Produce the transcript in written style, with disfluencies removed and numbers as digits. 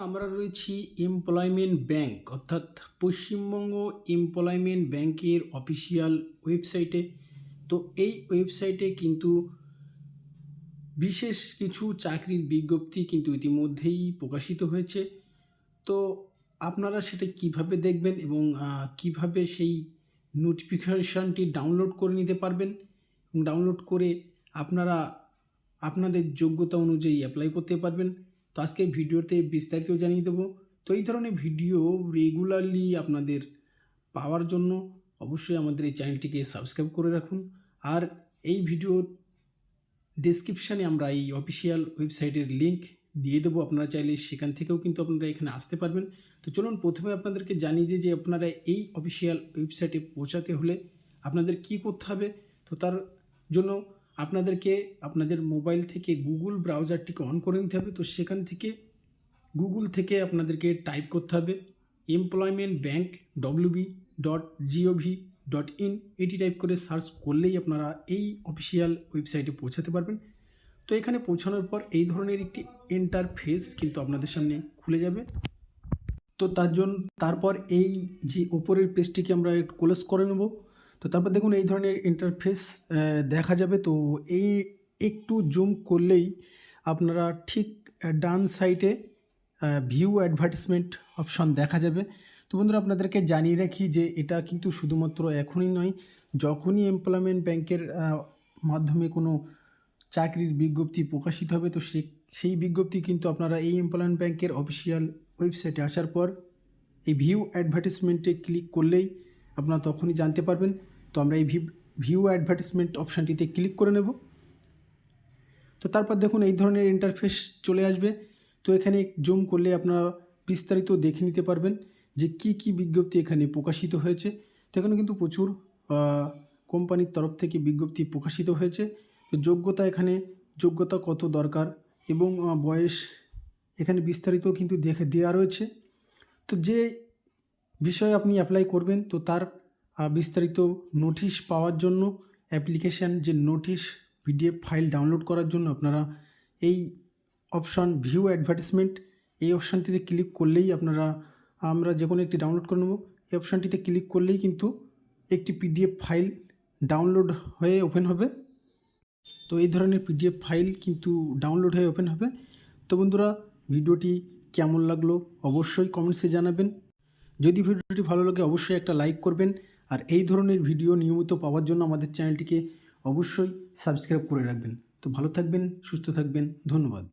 আমরা রয়েছি employment bank অর্থাৎ পশ্চিমবঙ্গ এমপ্লয়মেন্ট ব্যাংকের অফিসিয়াল ওয়েবসাইটে। তো এই ওয়েবসাইটে কিন্তু বিশেষ কিছু চাকরির বিজ্ঞপ্তি কিন্তু ইতিমধ্যেই প্রকাশিত হয়েছে। তো আপনারা সেটা কিভাবে দেখবেন এবং কিভাবে সেই নোটিফিকেশানটি ডাউনলোড করে নিতে পারবেন এবং ডাউনলোড করে আপনারা আপনাদের যোগ্যতা অনুযায়ী অ্যাপ্লাই করতে পারবেন। তো আজকে ভিডিওতে বিস্তারিত জানিয়ে দেবো। তো এই ধরনের ভিডিও রেগুলারলি আপনাদের পাওয়ার জন্য অবশ্যই আমাদের এই চ্যানেলটিকে সাবস্ক্রাইব করে রাখুন। আর এই ভিডিওর ডেসক্রিপশানে আমরা এই অফিসিয়াল ওয়েবসাইটের লিঙ্ক দিয়ে দেবো, আপনারা চাইলে সেখান থেকেও কিন্তু আপনারা এখানে আসতে পারবেন। তো চলুন প্রথমে আপনাদেরকে জানিয়ে দিই যে আপনারা এই অফিসিয়াল ওয়েবসাইটে পৌঁছাতে হলে আপনাদের কি করতে হবে। তো তার জন্য আপনাদেরকে আপনাদের মোবাইল থেকে গুগল ব্রাউজারটিকে অন করে নিতে হবে। তো সেখান থেকে গুগল থেকে আপনাদেরকে টাইপ করতে হবে employmentbank.wb.gov.in, এটি টাইপ করে সার্চ করলেই আপনারা এই অফিসিয়াল ওয়েবসাইটে পৌঁছাতে পারবেন। তো এখানে পৌঁছানোর পর এই ধরনের একটি ইন্টারফেস কিন্তু আপনাদের সামনে খুলে যাবে। তো তারপর এই যে ওপরের পেজটিকে আমরা একটু ক্লোজ করে নেব। তো তারপর দেখুন এই ধরনের ইন্টারফেস দেখা যাবে। তো এই একটু জুম করলেই আপনারা ঠিক ডান সাইডে ভিউ অ্যাডভার্টিসমেন্ট অপশন দেখা যাবে। তো বন্ধুরা আপনাদেরকে জানিয়ে রাখি যে এটা কিন্তু শুধুমাত্র এখনই নয়, যখনই এমপ্লয়মেন্ট ব্যাংকের মাধ্যমে কোনো চাকরির বিজ্ঞপ্তি প্রকাশিত হবে তো সেই বিজ্ঞপ্তি কিন্তু আপনারা এই এমপ্লয়মেন্ট ব্যাংকের অফিসিয়াল ওয়েবসাইটে আসার পর এই ভিউ অ্যাডভার্টিসমেন্টে ক্লিক করলেই আপনারা তখনই জানতে পারবেন। তো আমরা এই ভিউ অ্যাডভার্টিসমেন্ট অপশানটিতে ক্লিক করে নেব। তো তারপর দেখুন এই ধরনের ইন্টারফেস চলে আসবে। তো এখানে জুম করলে আপনারা বিস্তারিত দেখে নিতে পারবেন যে কি কি বিজ্ঞপ্তি এখানে প্রকাশিত হয়েছে। তো এখানে কিন্তু প্রচুর কোম্পানির তরফ থেকে বিজ্ঞপ্তি প্রকাশিত হয়েছে। তো যোগ্যতা কত দরকার এবং বয়স এখানে বিস্তারিত কিন্তু দেখে দেওয়া রয়েছে। তো যে বিষয়ে আপনি অ্যাপ্লাই করবেন তো তার বিস্তারিত নোটিশ পাওয়ার জন্য অ্যাপ্লিকেশান যে নোটিশ পিডিএফ ফাইল ডাউনলোড করার জন্য আপনারা এই অপশান ভিউ অ্যাডভার্টিসমেন্ট এই অপশানটিতে ক্লিক করলেই আমরা যে কোনো একটি ডাউনলোড করে নেব। এই অপশানটিতে ক্লিক করলেই কিন্তু একটি পিডিএফ ফাইল ডাউনলোড হয়ে ওপেন হবে। তো এই ধরনের পিডিএফ ফাইল কিন্তু ডাউনলোড হয়ে ওপেন হবে। তো বন্ধুরা ভিডিওটি কেমন লাগলো অবশ্যই কমেন্টসে জানাবেন। যদি ভিডিওটি ভালো লাগে অবশ্যই একটা লাইক করবেন। আর এই ধরনের ভিডিও নিয়মিত পাওয়ার জন্য আমাদের চ্যানেলটিকে অবশ্যই সাবস্ক্রাইব করে রাখবেন। তো ভালো থাকবেন, সুস্থ থাকবেন, ধন্যবাদ।